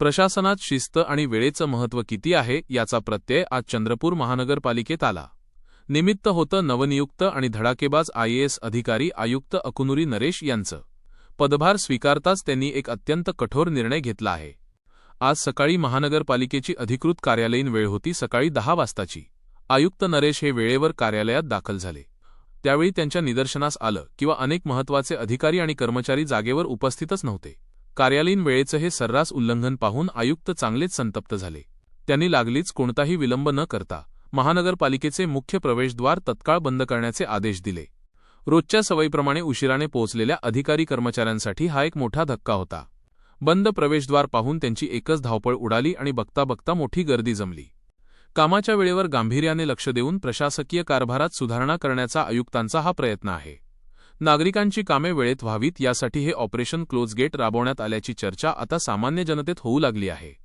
प्रशासनात शिस्त आणि वेळेचं महत्त्व किती आहे याचा प्रत्यय आज चंद्रपूर महानगरपालिकेत आला. निमित्त होतं नवनियुक्त आणि धडाकेबाज IAS अधिकारी आयुक्त अकुनुरी नरेश यांचं. पदभार स्वीकारताच त्यांनी एक अत्यंत कठोर निर्णय घेतला आहे. आज सकाळी महानगरपालिकेची अधिकृत कार्यालयीन वेळ होती सकाळी 10 वाजताची. आयुक्त नरेश हे वेळेवर कार्यालयात दाखल झाले. त्यावेळी त्यांच्या निदर्शनास आलं किंवा अनेक महत्त्वाचे अधिकारी आणि कर्मचारी जागेवर उपस्थितच नव्हते. कार्यालयीन वेळेचं हे सर्रास उल्लंघन पाहून आयुक्त चांगलेच संतप्त झाले. त्यांनी लागलीच कोणताही विलंब न करता महानगरपालिकेचे मुख्य प्रवेशद्वार तत्काळ बंद करण्याचे आदेश दिले. रोजच्या सवयीप्रमाणे उशिराने पोहोचलेल्या अधिकारी कर्मचाऱ्यांसाठी हा एक मोठा धक्का होता. बंद प्रवेशद्वार पाहून त्यांची एकच धावपळ उडाली आणि बघता बघता मोठी गर्दी जमली. कामाच्या वेळेवर गांभीर्याने लक्ष देऊन प्रशासकीय कारभारात सुधारणा करण्याचा आयुक्तांचा हा प्रयत्न आहे. नागरिकांची कामे वेळेत व्हावीत यासाठी हे ऑपरेशन क्लोज गेट राबवण्यात आल्याची चर्चा आता सामान्य जनतेत होऊ लागली आहे.